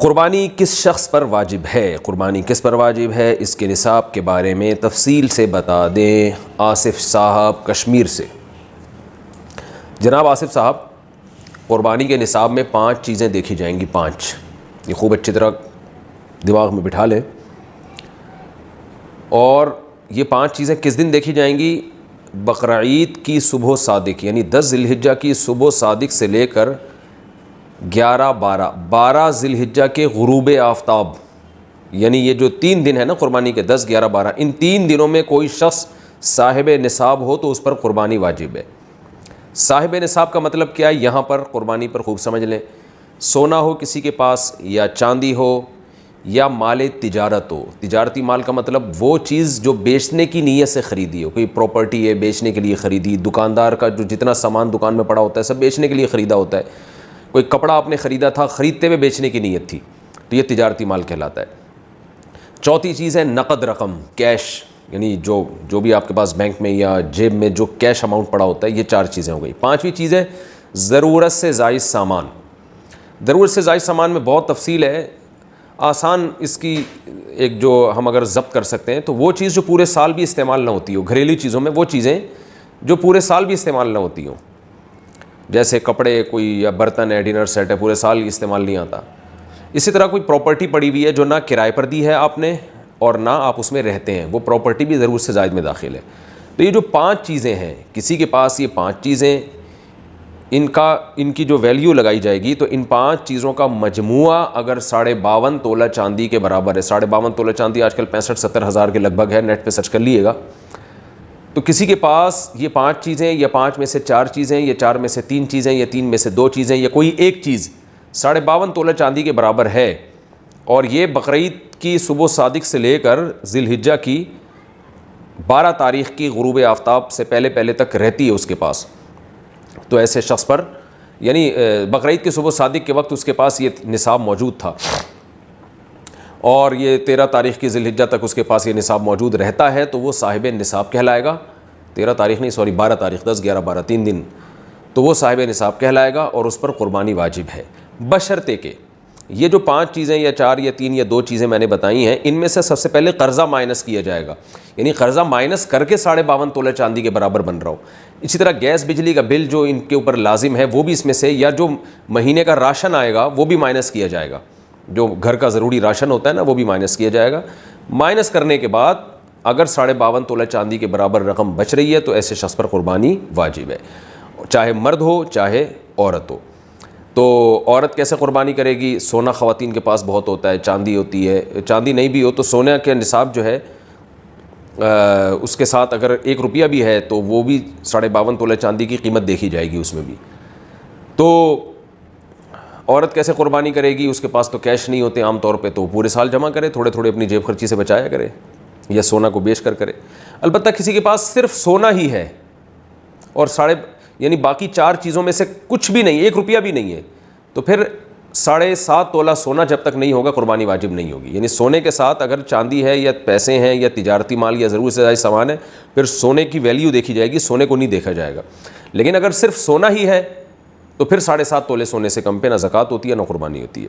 क़ुरबानी किस शख्स पर वाजिब है, क़ुरबानी किस पर वाजिब है, इसके निसाब के बारे में तफसील से बता दें आसिफ़ साहब कश्मीर से। जनाब आसिफ़ साहब, क़ुरबानी के निसाब में 5 चीज़ें देखी जाएंगी। 5 ये खूब अच्छी तरह दिमाग में बिठा लें। और ये 5 चीज़ें किस दिन देखी जाएंगी? बकरीद की सुबह सादिक यानी 10 ज़िलहिज्जा की सुबह सादिक से लेकर 12 ज़िलहिज्जा के गुरूब आफ्ताब, यानी ये जो 3 दिन है ना क़ुरबानी के, 10, 11, 12, इन 3 दिनों में कोई शख्स साहिब निसाब हो तो उस पर क़ुरबानी वाजिब है। साहिब निसाब का मतलब क्या है? यहाँ पर क़ुरबानी पर खूब समझ लें। सोना हो किसी के पास, या चांदी हो, या माल तिजारत हो। तिजारती माल का मतलब वो चीज़ जो बेचने की नीयत से ख़रीदी हो। कोई प्रॉपर्टी है बेचने के लिए ख़रीदी, दुकानदार का जो जितना सामान दुकान में पड़ा होता है सब बेचने के लिए ख़रीदा होता है। कोई कपड़ा आपने ख़रीदा था, ख़रीदते हुए बेचने की नीयत थी, तो ये तिजारती माल कहलाता है। चौथी चीज़ है नक़द रकम, कैश, यानी जो भी आपके पास बैंक में या जेब में जो कैश अमाउंट पड़ा होता है। ये 4 चीज़ें हो गई। 5वीं चीज़ है ज़रूरत से ज़ायद सामान। ज़रूरत से ज़ायद सामान में बहुत तफसील है। आसान इसकी एक जो हम अगर ज़ब्त कर सकते हैं तो वो चीज़ जो पूरे साल भी इस्तेमाल ना होती हो। घरेलू चीज़ों में वो चीज़ें जो पूरे साल भी इस्तेमाल ना होती हों, जैसे कपड़े कोई या बर्तन है, डिनर सेट है, पूरे साल इस्तेमाल नहीं आता। इसी तरह कोई प्रॉपर्टी पड़ी हुई है जो ना किराए पर दी है आपने और ना आप उसमें रहते हैं, वो प्रॉपर्टी भी ज़रूरत से ज़ायद में दाखिल है। तो ये जो 5 चीज़ें हैं, किसी के पास ये 5 चीज़ें, इनकी जो वैल्यू लगाई जाएगी तो इन 5 चीज़ों का मजमुआ अगर 52.5 तोला चांदी के बराबर है। 52.5 तोला चांदी आजकल 65-70 हज़ार के लगभग है, नेट पे सर्च कर लीजिएगा। तो किसी के पास ये 5 चीज़ें, या 5 में से 4 चीज़ें, या 4 में से 3 चीज़ें, या 3 में से 2 चीज़ें, या कोई एक चीज़ 52.5 तोला चांदी के बराबर है, और ये बकरीद की सुबह सादिक से लेकर ज़िलहिज्जा की 12 तारीख़ की गुरूब आफ्ताब से पहले तक रहती है उसके पास, तो ऐसे शख्स पर, यानी बकरीद की सुबह सादिक के वक्त उसके पास ये निसाब मौजूद था और ये 13 तारीख़ की ज़िलहिज्जा तक उसके पास ये निसाब मौजूद रहता है, तो वो साहिब निसाब कहलाएगा। 13 तारीख़ नहीं, सॉरी 12 तारीख़, 10, 11, 12, 3 दिन, तो वो साहिब निसाब कहलाएगा और उस पर क़ुरबानी वाजिब है। बशर्ते के ये जो 5 चीज़ें या 4 या 3 या 2 चीज़ें मैंने बताई हैं, इनमें से सबसे पहले कर्ज़ा माइनस किया जाएगा, यानी कर्ज़ा माइनस करके 52.5 तोला चांदी के बराबर बन रहा हो। इसी तरह गैस बिजली का बिल जो इनके ऊपर लाजिम है वो भी इसमें से, या जो महीने का राशन आएगा वो भी माइनस किया जाएगा, जो घर का ज़रूरी राशन होता है ना वो भी माइनस किया जाएगा। माइनस करने के बाद अगर 52.5 तोला चांदी के बराबर रकम बच रही है तो ऐसे शख्स पर क़ुरबानी वाजिब है, चाहे मर्द हो चाहे औरत हो। तो औरत कैसे क़ुरबानी करेगी? सोना ख़वातीन के पास बहुत होता है, चांदी होती है, चांदी नहीं भी हो तो सोने के निसाब जो है उसके साथ अगर 1 रुपया भी है तो वो भी 52.5 तोला चांदी की कीमत देखी जाएगी उसमें भी। तो औरत कैसे क़ुरबानी करेगी? उसके पास तो कैश नहीं होते आम तौर पे, तो पूरे साल जमा करे, थोड़े थोड़े अपनी जेब खर्ची से बचाया करे, या सोना को बेच कर करे। अलबत्ता किसी के पास सिर्फ सोना ही है और यानी बाकी 4 चीज़ों में से कुछ भी नहीं, 1 रुपया भी नहीं है, तो फिर 7.5 तोला सोना जब तक नहीं होगा क़ुरबानी वाजिब नहीं होगी। यानी सोने के साथ अगर चांदी है या पैसे हैं या तिजारती माल या ज़रूरत से ज़्यादा सामान है, फिर सोने की वैल्यू देखी जाएगी, सोने को नहीं देखा जाएगा। लेकिन अगर सिर्फ सोना ही है तो फिर 7.5 तोले सोने से कम पे ना ज़कात होती है ना क़ुरबानी होती है।